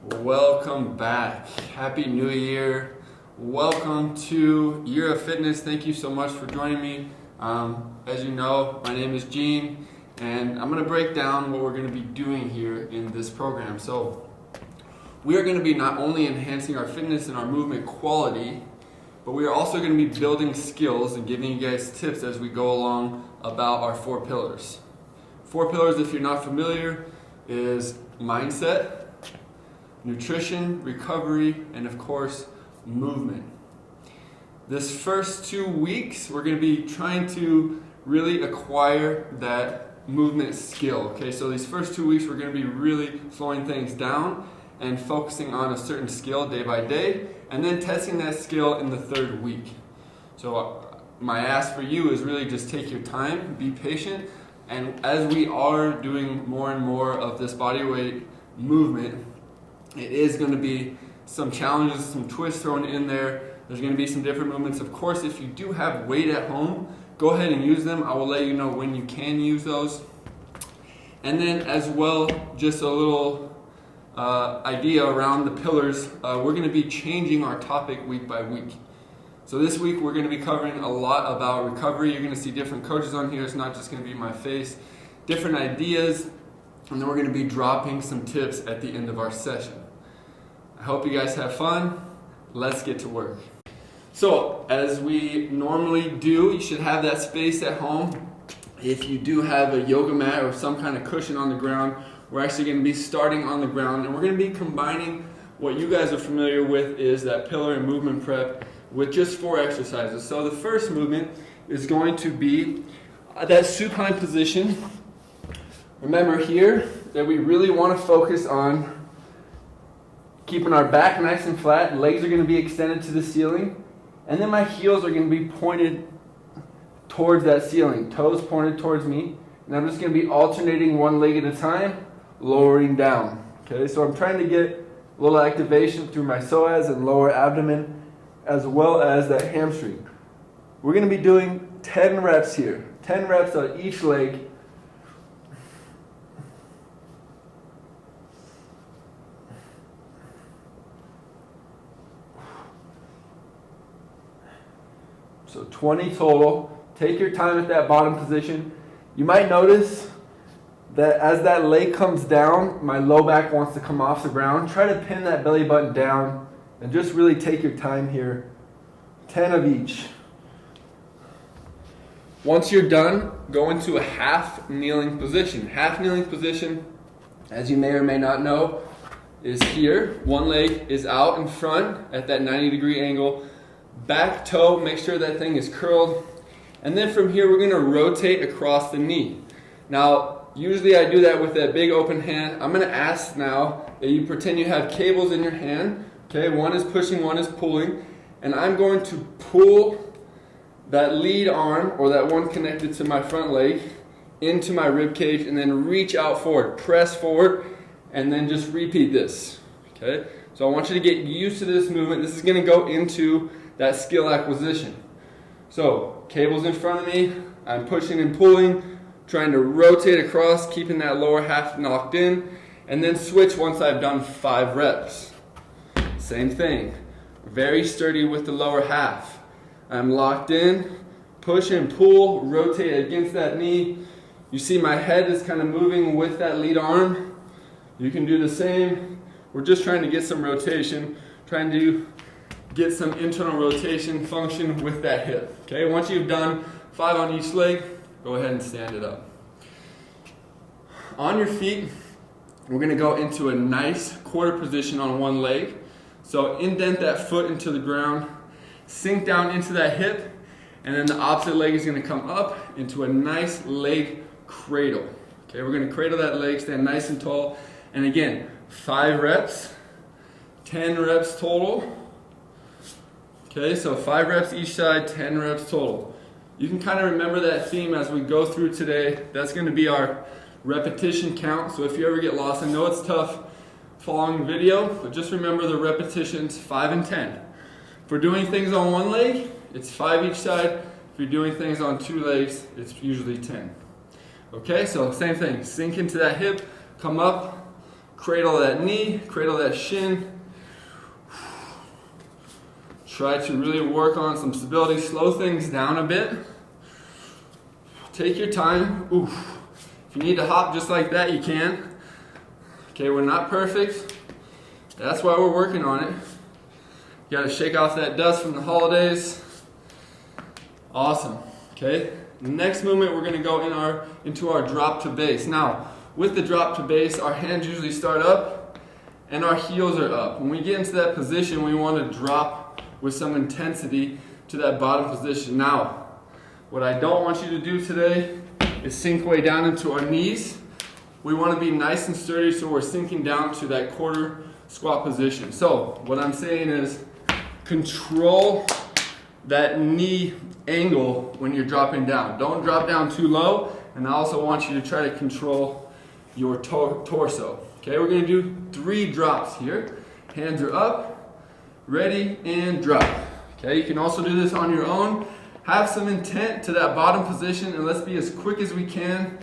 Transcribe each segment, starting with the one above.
Welcome back. Happy New Year. Welcome to Year of Fitness. Thank you so much for joining me. As you know, my name is Gene, and I'm going to break down what we're going to be doing here in this program. So we are going to be not only enhancing our fitness and our movement quality, but we are also going to be building skills and giving you guys tips as we go along about our 4 pillars. 4 pillars, if you're not familiar, is mindset, nutrition, recovery, and of course, movement. This first 2 weeks, we're going to be trying to really acquire that movement skill. Okay, so these first 2 weeks, we're going to be really slowing things down and focusing on a certain skill day by day, and then testing that skill in the 3rd week. So my ask for you is really just take your time, be patient, and as we are doing more and more of this body weight movement, it is going to be some challenges, some twists thrown in there. There's going to be some different movements. Of course, if you do have weight at home, go ahead and use them. I will let you know when you can use those. And then as well, just a little idea around the pillars. We're going to be changing our topic week by week. So this week we're going to be covering a lot about recovery. You're going to see different coaches on here. It's not just going to be my face. Different ideas. And then we're going to be dropping some tips at the end of our session. I hope you guys have fun. Let's get to work. So, as we normally do, you should have that space at home. If you do have a yoga mat or some kind of cushion on the ground, we're actually going to be starting on the ground, and we're going to be combining what you guys are familiar with is that pillar and movement prep with just 4 exercises. So the first movement is going to be that supine position. Remember here that we really want to focus on keeping our back nice and flat. Legs are going to be extended to the ceiling. And then my heels are going to be pointed towards that ceiling. Toes pointed towards me. And I'm just going to be alternating one leg at a time, lowering down. Okay, so I'm trying to get a little activation through my psoas and lower abdomen, as well as that hamstring. We're going to be doing 10 reps here. 10 reps on each leg. So 20 total. Take your time at that bottom position. You might notice that as that leg comes down, my low back wants to come off the ground. Try to pin that belly button down and just really take your time here. 10 of each. Once you're done, go into a half kneeling position. Half kneeling position, as you may or may not know, is here. One leg is out in front at that 90-degree angle. Back toe, make sure that thing is curled. And then from here, we're going to rotate across the knee. Now, usually I do that with that big open hand. I'm going to ask now that you pretend you have cables in your hand. Okay, one is pushing, one is pulling. And I'm going to pull that lead arm, or that one connected to my front leg, into my rib cage, and then reach out forward. Press forward, and then just repeat this. Okay, so I want you to get used to this movement. This is going to go into that skill acquisition. So, cables in front of me, I'm pushing and pulling, trying to rotate across, keeping that lower half knocked in, and then switch once I've done 5 reps. Same thing, very sturdy with the lower half. I'm locked in, push and pull, rotate against that knee. You see my head is kind of moving with that lead arm. You can do the same. We're just trying to get some rotation, trying to get some internal rotation function with that hip. Okay, once you've done 5 on each leg, go ahead and stand it up. On your feet, we're going to go into a nice quarter position on one leg. So indent that foot into the ground, sink down into that hip, and then the opposite leg is going to come up into a nice leg cradle. Okay, we're going to cradle that leg, stand nice and tall. And again, 5 reps, 10 reps total. Okay, so 5 reps each side, 10 reps total. You can kind of remember that theme as we go through today. That's going to be our repetition count. So if you ever get lost, I know it's tough following the video, but just remember the repetitions, 5 and 10. If we're doing things on one leg, it's 5 each side. If you're doing things on 2 legs, it's usually 10. Okay, so same thing. Sink into that hip, come up, cradle that knee, cradle that shin. Try to really work on some stability, slow things down a bit. Take your time. Oof. If you need to hop just like that, you can. Okay, we're not perfect. That's why we're working on it. You gotta shake off that dust from the holidays. Awesome. Okay, next movement we're gonna go into our drop to base. Now, with the drop to base, our hands usually start up and our heels are up. When we get into that position, we want to drop with some intensity to that bottom position. Now, what I don't want you to do today is sink way down into our knees. We want to be nice and sturdy, so we're sinking down to that quarter squat position. So what I'm saying is control that knee angle when you're dropping down. Don't drop down too low, and I also want you to try to control your torso. Okay, we're going to do 3 drops here. Hands are up, ready, and drop. Okay, you can also do this on your own. Have some intent to that bottom position, and let's be as quick as we can.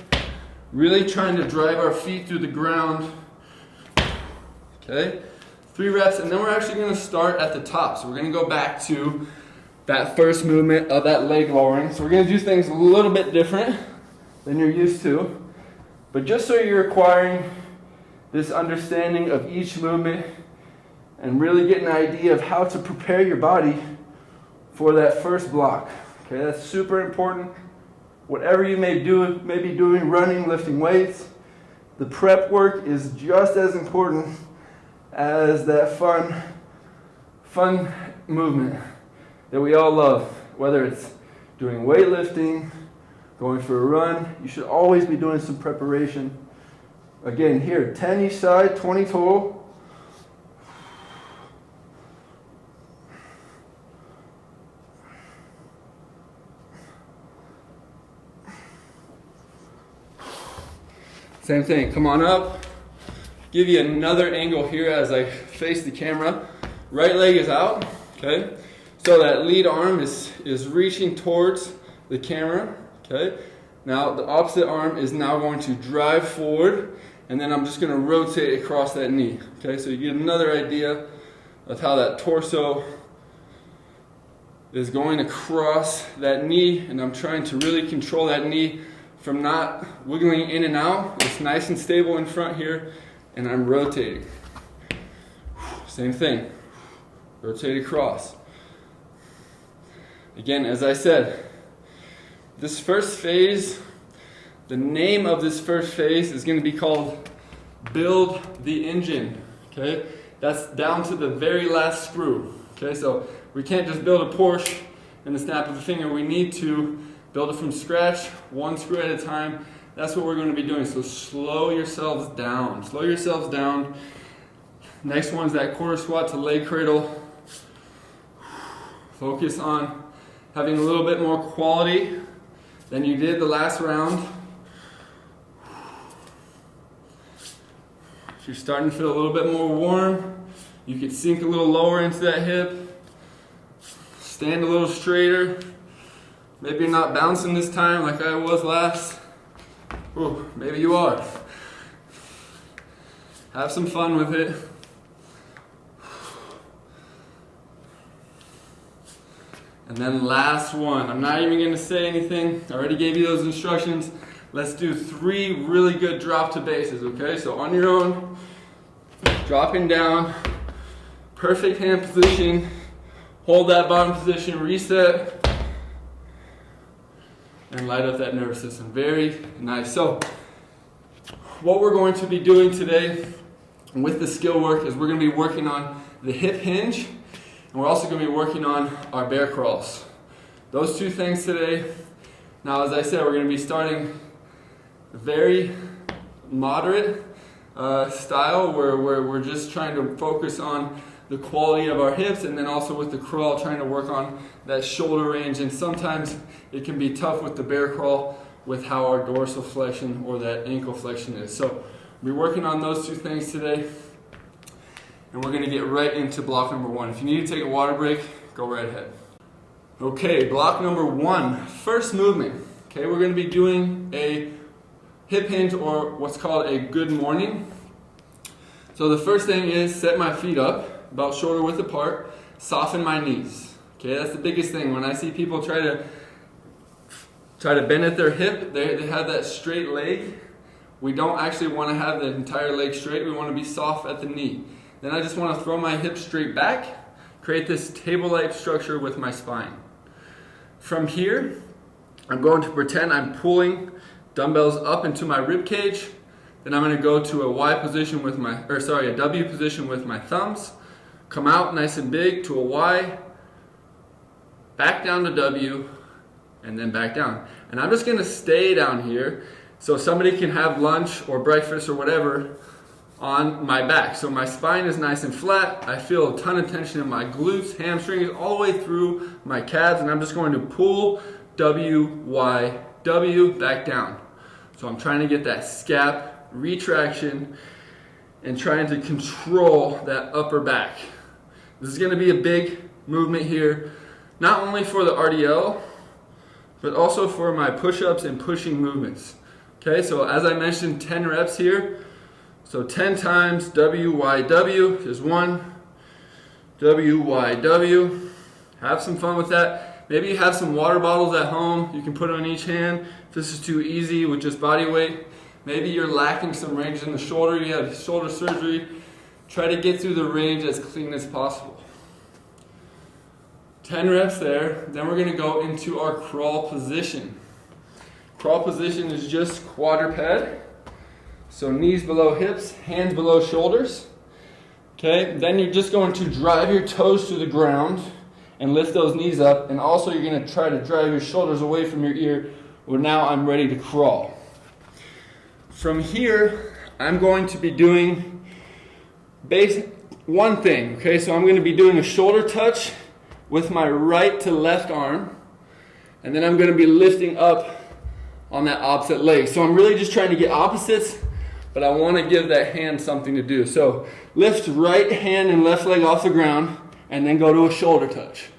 Really trying to drive our feet through the ground. Okay, 3 reps, and then we're actually going to start at the top. So we're going to go back to that first movement of that leg lowering. So we're going to do things a little bit different than you're used to. But just so you're acquiring this understanding of each movement and really get an idea of how to prepare your body for that first block. Okay, that's super important. Whatever you may be doing, running, lifting weights, the prep work is just as important as that fun movement that we all love. Whether it's doing weightlifting, going for a run, you should always be doing some preparation. Again, here, 10 each side, 20 total. Same thing, come on up. Give you another angle here as I face the camera. Right leg is out, okay? So that lead arm is reaching towards the camera, okay? Now the opposite arm is now going to drive forward, and then I'm just gonna rotate across that knee, okay? So you get another idea of how that torso is going across that knee, and I'm trying to really control that knee from not wiggling in and out. It's nice and stable in front here, and I'm rotating. Same thing, rotate across. Again, as I said, this first phase, the name of this first phase is going to be called Build the Engine, okay? That's down to the very last screw, okay? So we can't just build a Porsche in the snap of a finger. We need to build it from scratch, 1 screw at a time. That's what we're going to be doing. So slow yourselves down. Slow yourselves down. Next one's that quarter squat to leg cradle. Focus on having a little bit more quality than you did the last round. If you're starting to feel a little bit more warm, you could sink a little lower into that hip. Stand a little straighter. Maybe you're not bouncing this time like I was last. Ooh, maybe you are. Have some fun with it. And then last one. I'm not even going to say anything. I already gave you those instructions. Let's do 3 really good drop to bases, okay? So on your own, dropping down, perfect hand position, hold that bottom position, reset, and light up that nervous system. Very nice. So what we're going to be doing today with the skill work is we're going to be working on the hip hinge, and we're also going to be working on our bear crawls. Those 2 things today. Now, as I said, we're going to be starting very moderate style where we're just trying to focus on the quality of our hips, and then also with the crawl trying to work on that shoulder range. And sometimes it can be tough with the bear crawl with how our dorsal flexion or that ankle flexion is. So we're working on those 2 things today, and we're going to get right into block number 1. If you need to take a water break, go right ahead. Okay, block number 1, first movement. Okay, we're going to be doing a hip hinge, or what's called a good morning. So the first thing is set my feet up about shoulder width apart, soften my knees. Okay, that's the biggest thing. When I see people try to bend at their hip, they have that straight leg. We don't actually want to have the entire leg straight. We want to be soft at the knee. Then I just want to throw my hips straight back, create this table-like structure with my spine. From here, I'm going to pretend I'm pulling dumbbells up into my rib cage. Then I'm going to go to a Y position with a W position with my thumbs. Come out nice and big to a Y, back down to W, and then back down. And I'm just going to stay down here so somebody can have lunch or breakfast or whatever on my back. So my spine is nice and flat. I feel a ton of tension in my glutes, hamstrings, all the way through my calves, and I'm just going to pull W, Y, W, back down. So I'm trying to get that scap retraction and trying to control that upper back. This is going to be a big movement here, not only for the RDL, but also for my push-ups and pushing movements. Okay, so as I mentioned, 10 reps here. So 10 times WYW is 1, WYW. Have some fun with that. Maybe you have some water bottles at home. You can put on each hand. If this is too easy with just body weight, maybe you're lacking some range in the shoulder. You have shoulder surgery. Try to get through the range as clean as possible. 10 reps there. Then we're going to go into our crawl position. Crawl position is just quadruped. So knees below hips, hands below shoulders. Okay, then you're just going to drive your toes to the ground and lift those knees up. And also you're going to try to drive your shoulders away from your ear. Well, now I'm ready to crawl. From here, I'm going to be doing one thing. Okay, so I'm going to be doing a shoulder touch with my right to left arm. And then I'm going to be lifting up on that opposite leg. So I'm really just trying to get opposites, but I want to give that hand something to do. So lift right hand and left leg off the ground and then go to a shoulder touch.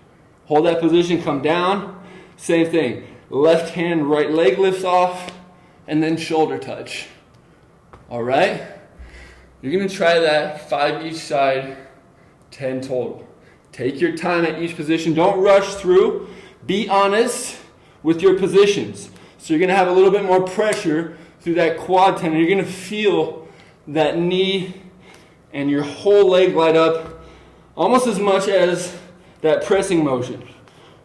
Hold that position, come down. Same thing. Left hand, right leg lifts off and then shoulder touch. All right? You're going to try that 5 each side, 10 total. Take your time at each position. Don't rush through. Be honest with your positions. So you're going to have a little bit more pressure through that quad tendon. You're going to feel that knee and your whole leg light up almost as much as that pressing motion.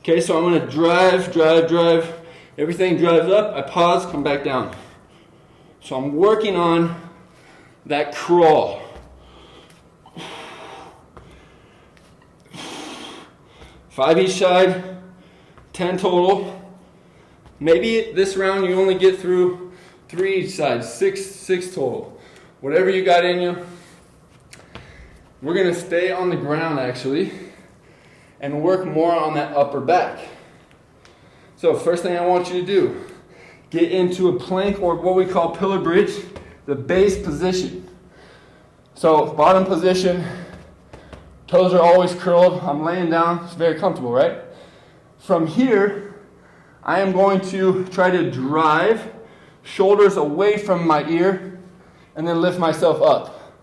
Okay, so I'm going to drive. Everything drives up. I pause, come back down. So I'm working on that crawl. 5 each side, 10 total. Maybe this round you only get through 3 each side, 6 total. Whatever you got in you. We're going to stay on the ground actually and work more on that upper back. So first thing I want you to do, get into a plank or what we call pillar bridge, the base position. So bottom position, toes are always curled. I'm laying down, it's very comfortable, right? From here, I am going to try to drive shoulders away from my ear and then lift myself up.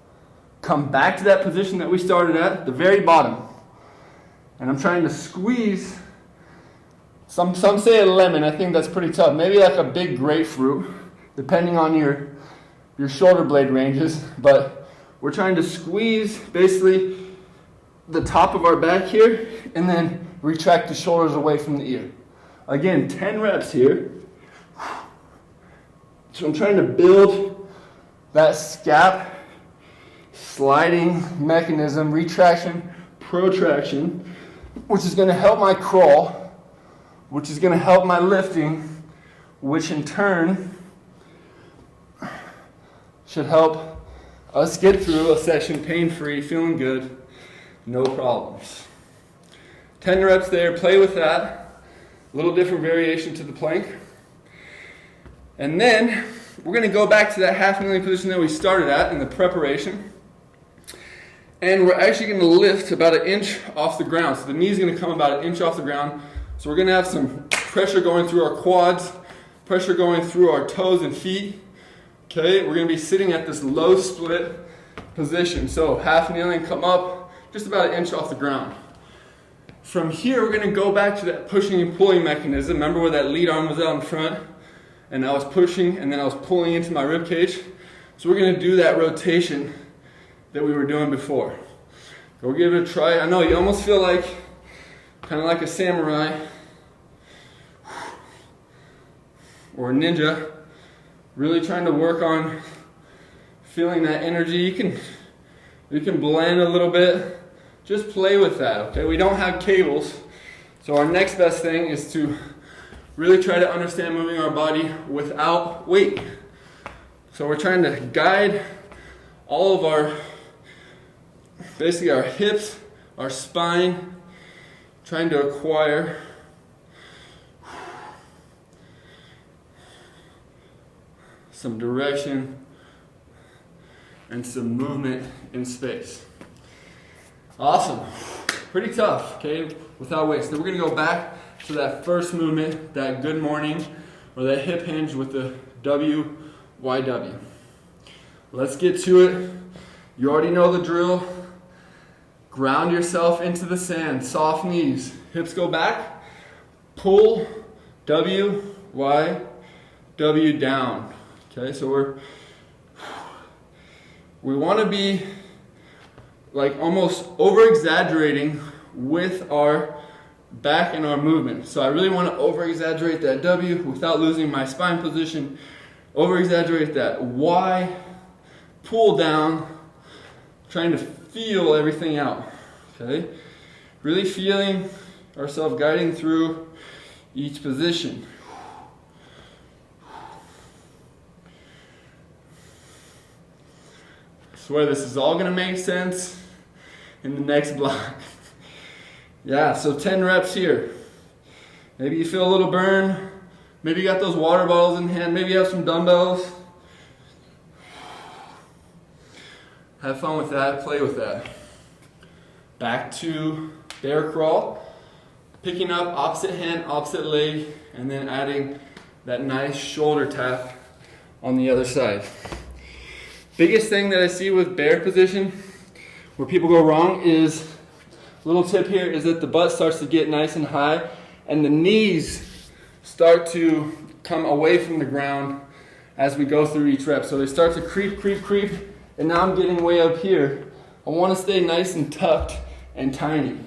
Come back to that position that we started at, the very bottom. And I'm trying to squeeze, some say a lemon, I think that's pretty tough. Maybe like a big grapefruit, depending on your shoulder blade ranges. But we're trying to squeeze basically the top of our back here and then retract the shoulders away from the ear. Again, 10 reps here. So I'm trying to build that scap sliding mechanism, retraction, protraction, which is going to help my crawl, which is going to help my lifting, which in turn should help us get through a session pain-free, feeling good, no problems. 10 reps there, play with that. A little different variation to the plank. And then we're going to go back to that half kneeling position that we started at in the preparation. And we're actually going to lift about 1 inch off the ground. So the knee's going to come about 1 inch off the ground. So we're going to have some pressure going through our quads, pressure going through our toes and feet. Okay, we're going to be sitting at this low split position. So half kneeling, come up just about 1 inch off the ground. From here, we're gonna go back to that pushing and pulling mechanism. Remember where that lead arm was out in front and I was pushing and then I was pulling into my rib cage? So we're gonna do that rotation that we were doing before. Go give it a try. I know you almost feel like, kind of like a samurai or a ninja, really trying to work on feeling that energy. You can blend a little bit. Just play with that, okay? We don't have cables, so our next best thing is to really try to understand moving our body without weight. So we're trying to guide all of our, basically our hips, our spine, trying to acquire some direction and some movement in space. Awesome. Pretty tough, okay, without weights. Then we're gonna go back to that first movement, that good morning, or that hip hinge with the WYW. Let's get to it. You already know the drill. Ground yourself into the sand, soft knees, hips go back, pull, W, Y, W down. Okay, so we want to be like almost over exaggerating with our back and our movement. So I really want to over exaggerate that W without losing my spine position. Over exaggerate that Y, pull down, trying to feel everything out. Okay, really feeling ourselves guiding through each position. I swear this is all going to make sense in the next block. Yeah, so 10 reps here. Maybe you feel a little burn. Maybe you got those water bottles in hand. Maybe you have some dumbbells. Have fun with that. Play with that. Back to bear crawl. Picking up opposite hand, opposite leg, and then adding that nice shoulder tap on the other side. Biggest thing that I see with bear position, where people go wrong, is, little tip here, is that the butt starts to get nice and high and the knees start to come away from the ground as we go through each rep. So they start to creep, creep, creep, and now I'm getting way up here. I want to stay nice and tucked and tiny.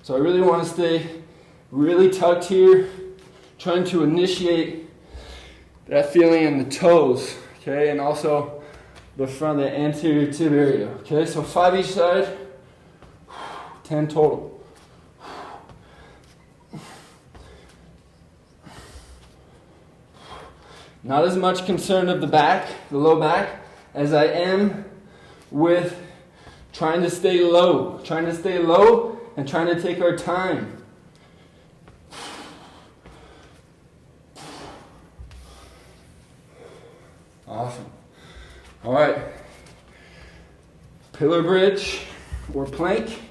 So I really want to stay really tucked here, trying to initiate that feeling in the toes, okay, and also the front of the anterior tib area. Okay, so 5 each side, 10 total. Not as much concerned of the back, the low back, as I am with trying to stay low and trying to take our time. Awesome. All right, pillar bridge or plank,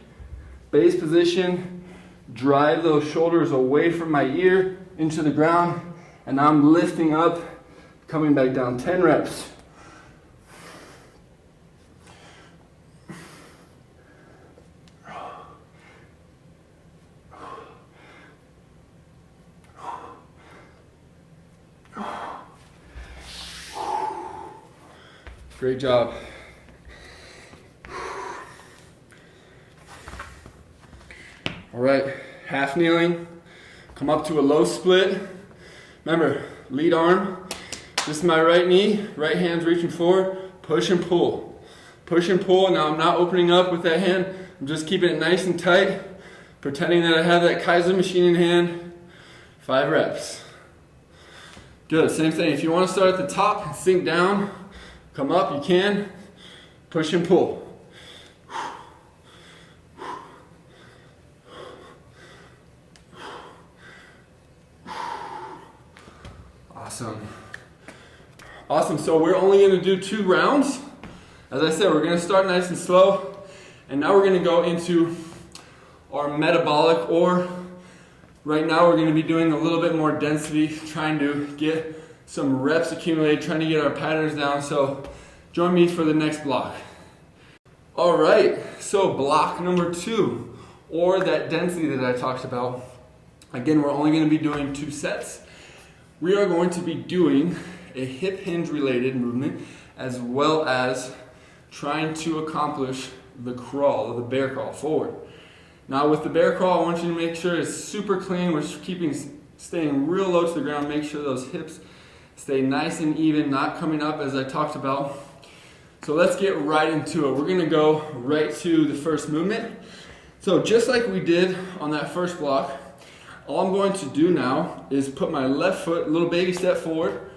base position, drive those shoulders away from my ear into the ground, and I'm lifting up, coming back down, 10 reps. Great job. All right, half kneeling, come up to a low split. Remember, lead arm, this is my right knee, right hand's reaching forward, push and pull. Push and pull, now I'm not opening up with that hand, I'm just keeping it nice and tight, pretending that I have that Kaiser machine in hand. 5 reps. Good, same thing, if you want to start at the top and sink down, come up, you can. Push and pull. Awesome. Awesome, so we're only going to do 2 rounds. As I said, we're going to start nice and slow. And now we're going to go into our metabolic, or right now we're going to be doing a little bit more density, trying to get some reps accumulated, trying to get our patterns down. So join me for the next block. All right, so block number 2, or that density that I talked about. Again, we're only going to be doing 2 sets. We are going to be doing a hip hinge related movement as well as trying to accomplish the crawl, or the bear crawl forward. Now with the bear crawl, I want you to make sure it's super clean. We're staying real low to the ground. Make sure those hips stay nice and even, not coming up as I talked about. So let's get right into it. We're gonna go right to the first movement. So just like we did on that first block, all I'm going to do now is put my left foot, a little baby step forward,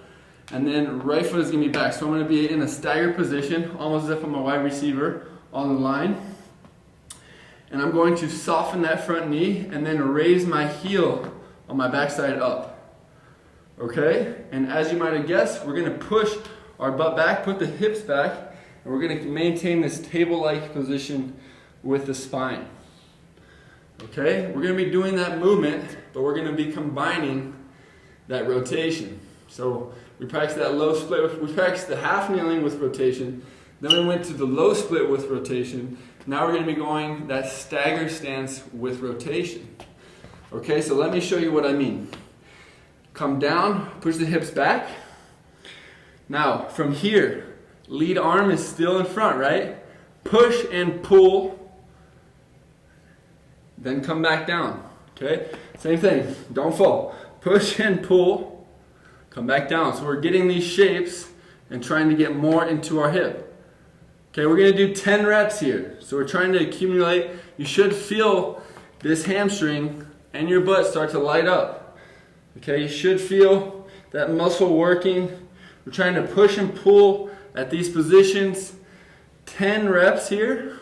and then right foot is gonna be back. So I'm gonna be in a stagger position, almost as if I'm a wide receiver on the line. And I'm going to soften that front knee and then raise my heel on my backside up. Okay? And as you might have guessed, we're gonna push our butt back, put the hips back, and we're going to maintain this table-like position with the spine. Okay? We're going to be doing that movement, but we're going to be combining that rotation. So we practiced that low split, we practiced the half kneeling with rotation, then we went to the low split with rotation. Now we're going to be going that stagger stance with rotation. Okay, so let me show you what I mean. Come down, push the hips back. Now, from here, lead arm is still in front, right? Push and pull, then come back down, okay? Same thing, don't fall. Push and pull, come back down. So we're getting these shapes and trying to get more into our hip. Okay, we're gonna do 10 reps here. So we're trying to accumulate. You should feel this hamstring and your butt start to light up. Okay, you should feel that muscle working. We're trying to push and pull at these positions. 10 reps here.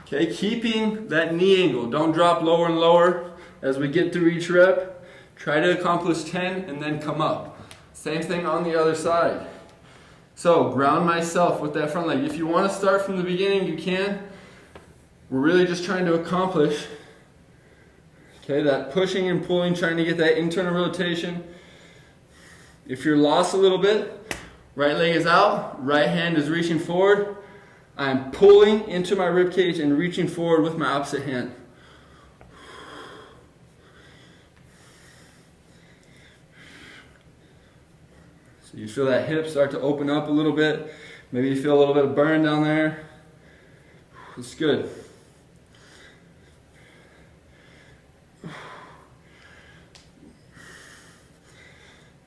Okay, keeping that knee angle. Don't drop lower and lower as we get through each rep. Try to accomplish 10 and then come up. Same thing on the other side. So ground myself with that front leg. If you want to start from the beginning, you can. We're really just trying to accomplish, okay, that pushing and pulling, trying to get that internal rotation. If you're lost a little bit, right leg is out, right hand is reaching forward. I'm pulling into my rib cage and reaching forward with my opposite hand. So you feel that hip start to open up a little bit. Maybe you feel a little bit of burn down there. It's good.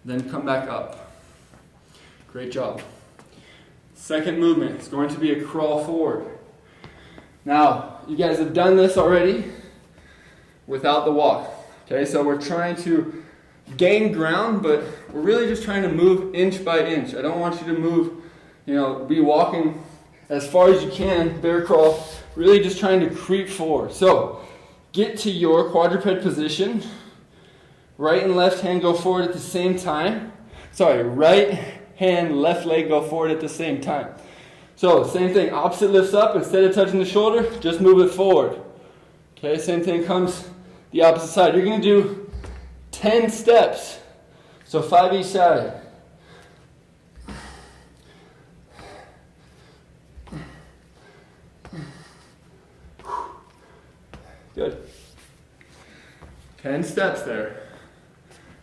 Then come back up. Great job. Second movement is going to be a crawl forward. Now, you guys have done this already without the walk. Okay, so we're trying to gain ground, but we're really just trying to move inch by inch. I don't want you to move, be walking as far as you can, bear crawl, really just trying to creep forward. So, get to your quadruped position. Right and left hand go forward at the same time. Sorry, right hand, left leg go forward at the same time. So, same thing, opposite lifts up. Instead of touching the shoulder, just move it forward. Okay, same thing comes the opposite side. You're going to do 10 steps. So 5 each side. Good. 10 steps there.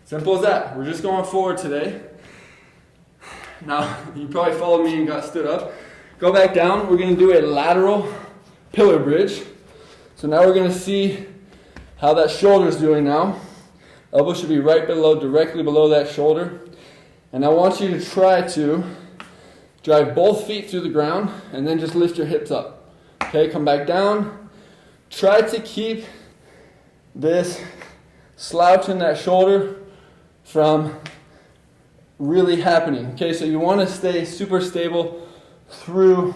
Simple as that. We're just going forward today. Now, you probably followed me and got stood up. Go back down. We're going to do a lateral pillar bridge. So now we're going to see how that shoulder is doing now. Elbow should be right below, directly below that shoulder. And I want you to try to drive both feet through the ground and then just lift your hips up. Okay, come back down. Try to keep this slouch in that shoulder from really happening. Okay, so you want to stay super stable through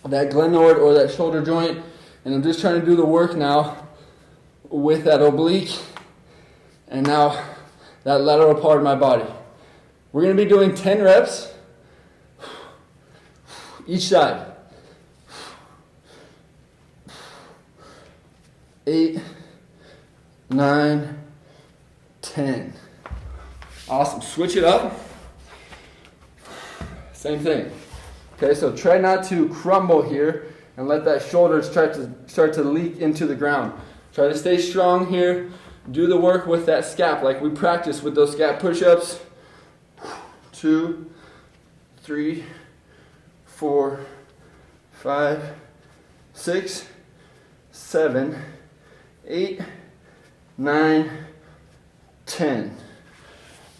that glenoid or that shoulder joint. And I'm just trying to do the work now with that oblique and now that lateral part of my body. We're going to be doing 10 reps each side. 8, 9, 10. Awesome. Switch it up. Same thing. Okay, so try not to crumble here and let that shoulder start to leak into the ground. Try to stay strong here. Do the work with that scap like we practiced with those scap push-ups. 2, 3, 4, 5, 6, 7, 8, 9, 10.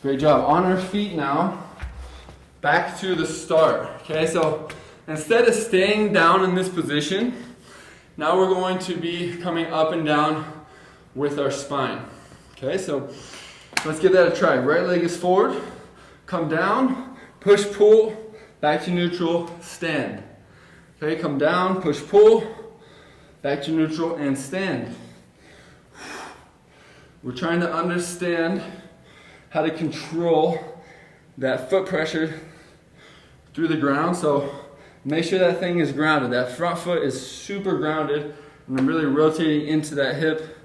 Great job. On our feet now. Back to the start. Okay, so instead of staying down in this position, now we're going to be coming up and down with our spine. Okay, so let's give that a try. Right leg is forward, come down, push, pull, back to neutral, stand. Okay, come down, push, pull, back to neutral, and stand. We're trying to understand how to control that foot pressure through the ground, so make sure that thing is grounded. That front foot is super grounded, and I'm really rotating into that hip.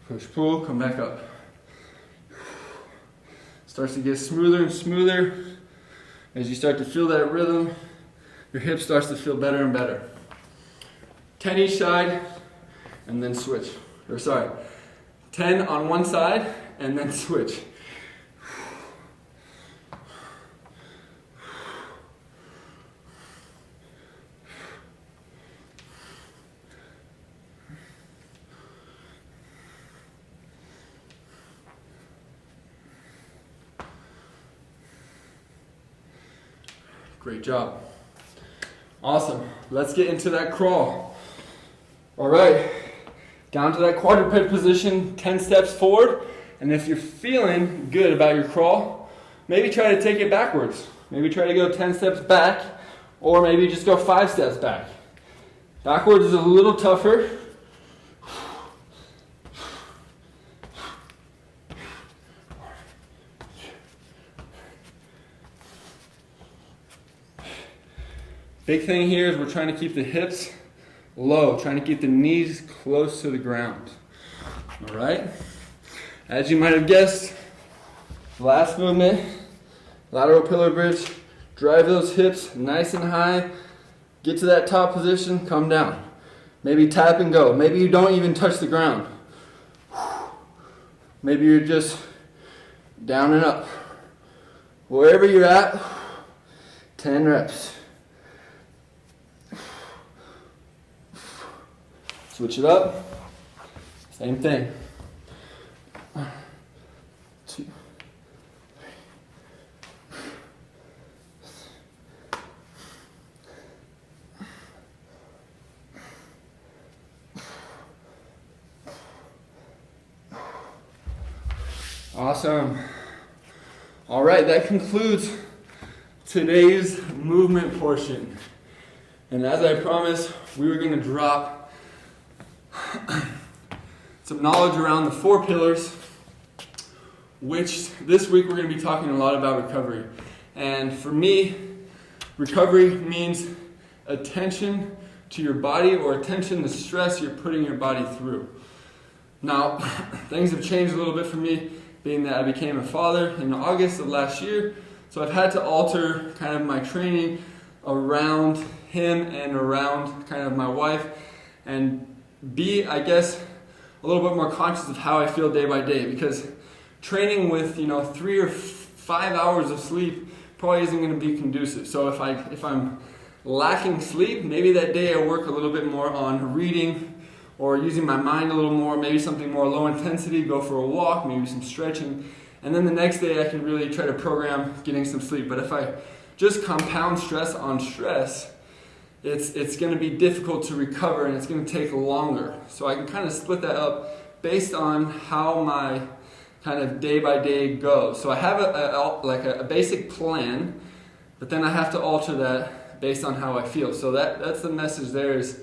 Push, pull, come back up. Starts to get smoother and smoother. As you start to feel that rhythm, your hip starts to feel better and better. 10 each side, and then switch. Or sorry, 10 on one side, and then switch. Great job. Awesome. Let's get into that crawl. All right. Down to that quadruped position, 10 steps forward. And if you're feeling good about your crawl, maybe try to take it backwards. Maybe try to go 10 steps back, or maybe just go 5 steps back. Backwards is a little tougher. Big thing here is we're trying to keep the hips low, trying to keep the knees close to the ground. All right? As you might have guessed, last movement, lateral pillar bridge, drive those hips nice and high, get to that top position, come down. Maybe tap and go. Maybe you don't even touch the ground. Maybe you're just down and up. Wherever you're at, 10 reps. Switch it up. Same thing. 1, 2, 3. Awesome. All right, that concludes today's movement portion. And as I promised, we were going to drop some knowledge around the 4 pillars, which this week we're going to be talking a lot about recovery. And for me, recovery means attention to your body, or attention to stress you're putting your body through. Now, things have changed a little bit for me, being that I became a father in August of last year, so I've had to alter kind of my training around him and around kind of my wife, and be, I guess, a little bit more conscious of how I feel day by day, because training with 3 or 5 hours of sleep probably isn't going to be conducive. So if I'm lacking sleep, maybe that day I work a little bit more on reading or using my mind a little more, maybe something more low intensity, go for a walk, maybe some stretching, and then the next day I can really try to program getting some sleep. But if I just compound stress on stress, it's going to be difficult to recover, and it's going to take longer. So I can kind of split that up based on how my kind of day by day goes. So I have a basic plan, but then I have to alter that based on how I feel. So that's the message there is,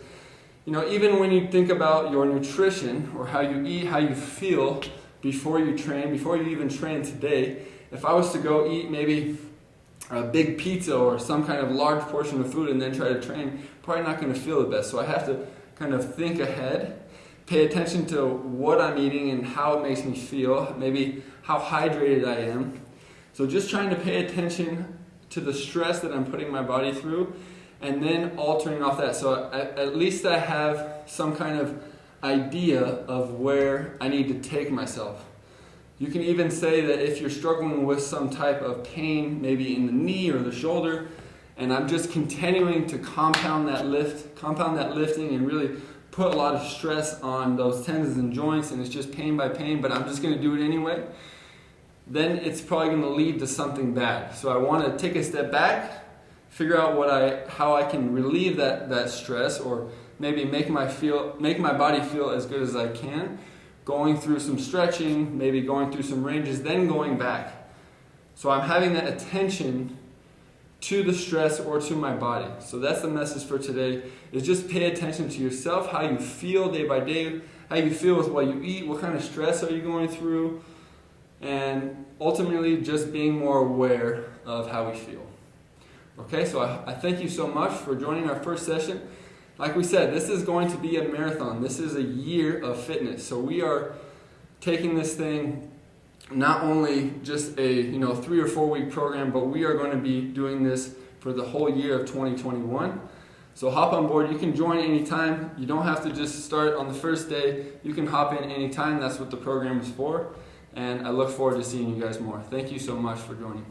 even when you think about your nutrition or how you eat, how you feel before you train, before you even train today, if I was to go eat maybe a big pizza or some kind of large portion of food and then try to train, probably not going to feel the best. So I have to kind of think ahead, pay attention to what I'm eating and how it makes me feel, maybe how hydrated I am, So just trying to pay attention to the stress that I'm putting my body through, and then altering off that. So at least I have some kind of idea of where I need to take myself. You can even say that if you're struggling with some type of pain, maybe in the knee or the shoulder, and I'm just continuing to compound that lifting and really put a lot of stress on those tendons and joints, and it's just pain by pain, but I'm just going to do it anyway, then it's probably going to lead to something bad. So I want to take a step back, figure out how I can relieve that stress, or maybe make my body feel as good as I can, going through some stretching, maybe going through some ranges, then going back. So I'm having that attention to the stress or to my body. So that's the message for today, is just pay attention to yourself, how you feel day by day, how you feel with what you eat, what kind of stress are you going through, and ultimately just being more aware of how we feel. Okay, so I thank you so much for joining our first session. Like we said, this is going to be a marathon. This is a year of fitness. So we are taking this thing not only just a 3 or 4 week program, but we are going to be doing this for the whole year of 2021. So hop on board. You can join anytime. You don't have to just start on the first day. You can hop in anytime. That's what the program is for. And I look forward to seeing you guys more. Thank you so much for joining.